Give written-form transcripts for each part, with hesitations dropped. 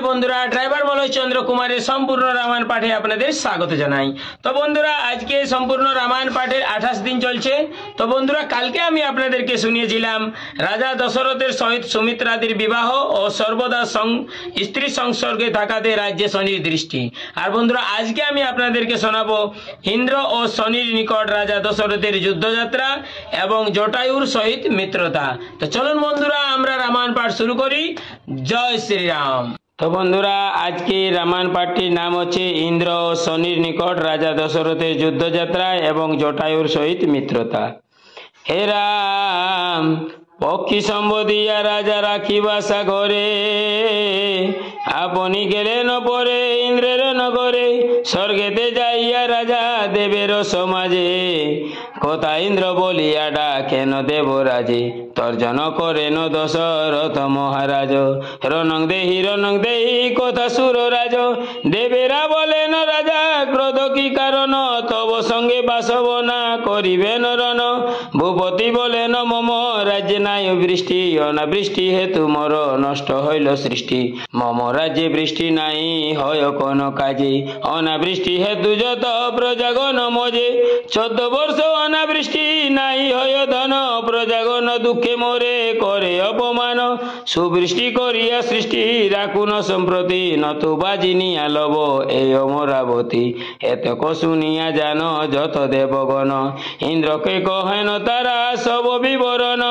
বন্ধুরা ড্রাইভার বলয় চন্দ্র কুমারের সম্পূর্ণ রামায়ণ পাঠে আপনাদের স্বাগত জানাই। তো বন্ধুরা আজকে সম্পূর্ণ রামায়ণ পাঠের 28 দিন চলছে। তো বন্ধুরা কালকে আমি আপনাদেরকে শুনিয়েছিলাম রাজা দশরথের সহিত সুমিত্রাদির বিবাহ ও সর্বদা স্ত্রী সংসর্গে থাকাতে রাজ্যে শনির দৃষ্টি। আর বন্ধুরা আজকে আমি আপনাদেরকে শোনাবো ইন্দ্র ও শনির নিকট রাজা দশরথের যুদ্ধযাত্রা এবং জটায়ুর সহিত মিত্রতা। তো চলুন বন্ধুরা আমরা রামায়ণ পাঠ শুরু করি। জয় শ্রীরাম। তো বন্ধুরা আজকে রামায়ণ পাঠটির নাম হচ্ছে ইন্দ্র ও শনির নিকট রাজা দশরথের যুদ্ধযাত্রা এবং জটায়ুর সহিত মিত্রতা। হে রাম, পক্ষী সম্বোধিয়া রাজা রাখিবা সাগরে, আপনি গেলেন পরে ইন্দ্রের নগরে, স্বর্গেতে যাইয়া রাজা দেবের সমাজে, কথা ইন্দ্র বলিয়া ডাকেন দেবরাজে, তর্জন করেন দশরথ মহারাজ, রণং দেহি কথা সুর রাজ, দেবেরা বলেন রাজা ক্রোধ কি কারণ, তব সঙ্গে বাসব না করিবেন রণ, ভূপতি বলেন মম রাজ্যে নাই বৃষ্টি, অনাবৃষ্টি হেতু মোর নষ্ট হইল সৃষ্টি, মম রাজ্যে বৃষ্টি নাই হয় কোন কাজে, অনাবৃষ্টি হেতু যত প্রজাগণ মজে, 14 বর্ষ অনাবৃষ্টি নাই হয় ধন, প্রজাগণ দুঃখে মোরে করে অপমান, সুবৃষ্টি করিয়া সৃষ্টি রাখুন সম্প্রতি, নতুবা জিনিয়া লব এই অমরাবতী, এতক শুনিয়া জান যত দেবগণ, ইন্দ্রকে কহেন তারা সব বিবরণ,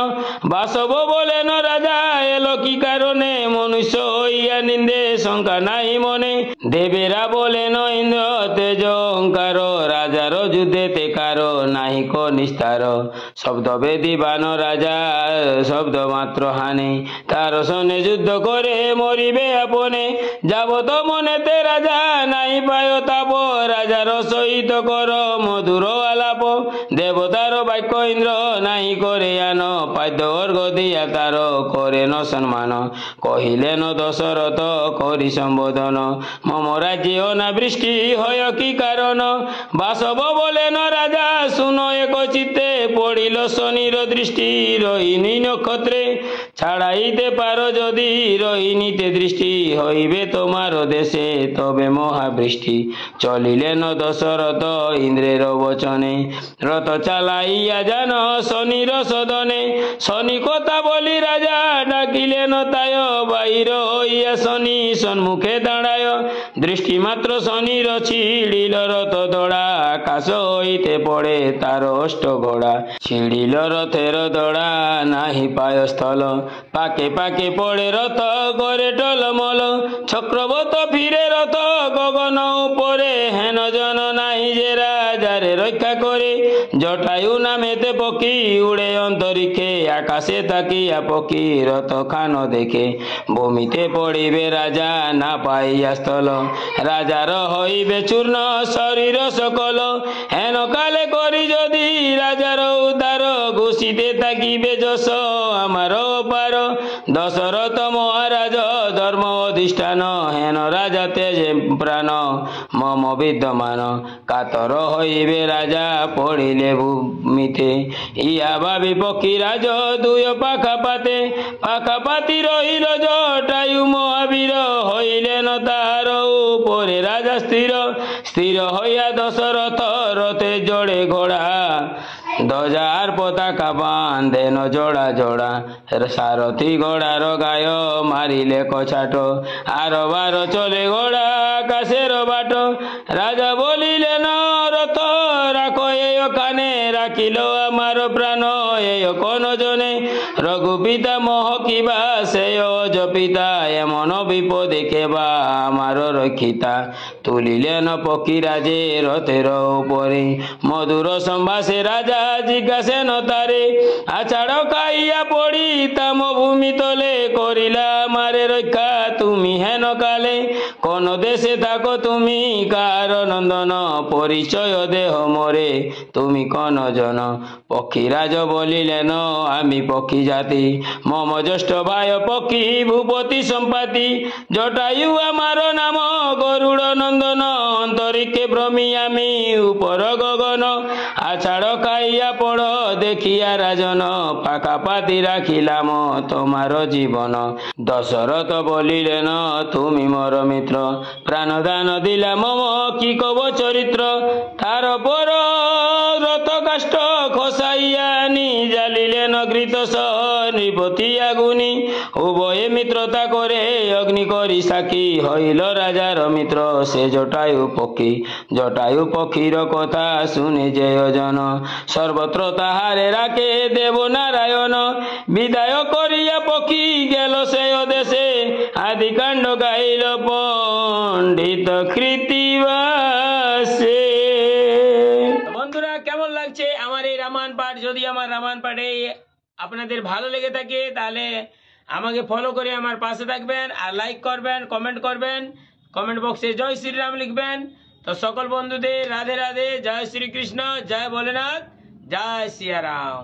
বাসব বলেন রাজা এলো কি কারণে, মনুষ্য হইয়া নিন্দে শঙ্কা নাই মনে, দেবেরা বলেন ইন্দ্র তেজ অহংকার, রাজার যুদ্ধেতে কারো নাহিক নিস্তার, শব্দ বেদিবান রাজা শব্দ মাত্র হানে, তার সনে যুদ্ধ করে মরিবে আপনে, যাবত মনেতে রাজা নাই পায় তাপ, রাজার সহিত কর মধুর আলাপ, দেবতার বাক্য ইন্দ্র নাই করে আন, পাদ্য অর্ঘ দিয়া তার করেন সম্মান, কহিলেন দশরথ করি সম্বোধন, মম রাজ্যে অনাবৃষ্টি হয় কি কারণ, বাসব বলেন রাজা শুন এক চিত্তে, পড়িল শনির দৃষ্টি রোহিণী নক্ষত্রে, ছাড়াইতে পারো যদি রোহিণীতে দৃষ্টি, হইবে তোমার দেশে তবে মহাবৃষ্টি, চলিলেন দশরথ ইন্দ্রের বচনে, রথ চালাইয়া জান শনির সদনে, শনি কথা বলি রাজা ডাকিলেন তায়, বাহির হইয়া শনি সম্মুখে দাঁড়ায়, দৃষ্টি মাত্র শনির ছিড়িল রথ দড়া, আকাশ হইতে পড়ে তার অষ্ট ঘোড়া, ছিড়িল রথের দড়া নাহি পায় স্থল, পাকে পাকে পড়ে রথ করে টলমল, চক্রবত ফিরে রথ গগন উপরে, হেন জন নাহি যে রাজারে রক্ষা করে, জটায়ু নামেতে পক্ষী উড়ে অন্তরিক্ষে, আকাশে তাকিয়া পক্ষী রথ খান দেখে, ভূমিতে পড়িবে রাজা না পাইয়া স্থল, রাজার হইবে চূর্ণ শরীর সকল, হেন কালে করি যদি রাজার উদ্ধার, ঘুষিতে থাকিবে যশ আমার পার, দশরথ মহারাজ ধর্ম অধিষ্ঠান, হেন রাজা তেজে প্রাণ মম বিদ্যমান, কাতর হইবে রাজা পড়িলে ভূমিতে, ইয়া ভাবি পক্ষী রাজ দুয় পাখাপাতে, পাখাপাতি রহিল জটায়ু মহাবীর, হইলেন তার উপরে রাজা স্থির, স্থির হইয়া দশরথ রথে জোড়ে ঘোড়া, ধ্বজার পতাকা বাঁধেন জোড়া জোড়া, সারথি ঘোড়ার গায় মারিলে কছাট, আর বার চলে ঘোড়া আকাশের বাট, রাজা বলিলেন রথ রাখো এখানে, রাখিল আমার প্রাণ এই কোন জনে, রঘুপিতা মোহ কিবা সে অজ পিতা, এমন বিপদে কেবা আমার রক্ষিতা, তুলিলেন পক্ষী রাজে রথের উপরে, মধুর সম্ভাষে রাজা জিজ্ঞাসেন তারে, আছাড় খাইয়া পড়িতাম ভূমি তলে, করিলা আমারে রক্ষা তুমি হেন কালে, কোন দেশে থাকো তুমি কার নন্দন, পরিচয় দেহ মোরে তুমি কোন জন, পক্ষীরাজ বলিলেন আমি পক্ষী জাতি, মম জ্যেষ্ঠ ভাই পক্ষী ভূপতি সম্পাতি, জটায়ু আমার নাম গরুড় নন্দন, অন্তরিক্ষে ভ্রমি আমি উপর গগন, ছাড় খাইয়া পড় দেখিয়া রাজন, পাকাপাতি রাখিলাম তোমার জীবন। দশরথ বলিলেন তুমি মোর মিত্র, প্রাণদান দিলাম মম কি কব চরিত্র। তার পর রত কাষ্ঠ খসাইয়া নি জ্বালিলেন ঘৃত নৃপতি আগুনি। উভয়ে মিত্রতা করে অগ্নি করি সাক্ষী, হইল রাজার মিত্র সে জটায়ু পক্ষী। জটায়ু পক্ষীর কথা শুনে যে জন, সর্বত্র তাহারে রাখে দেব নারায়ণ। বিদায় করিয়া পক্ষী গেল সে দেশে, আদিকাণ্ড গাইল পণ্ডিত কৃতিবাসে। বন্ধুরা, কেমন লাগছে আমার এই রামায়ণ পাঠ? যদি আমার রামায়ণ পাঠে আপনাদের ভালো লেগে থাকে তাহলে আমাকে ফলো করে আমার পাশে থাকবেন, আর লাইক করবেন, কমেন্ট করবেন, কমেন্ট বক্সে জয় শ্রীরাম লিখবেন। তো সকল বন্ধুদের রাধে রাধে, জয় শ্রীকৃষ্ণ, জয় ভোলেনাথ, জয় সিয়ারাম।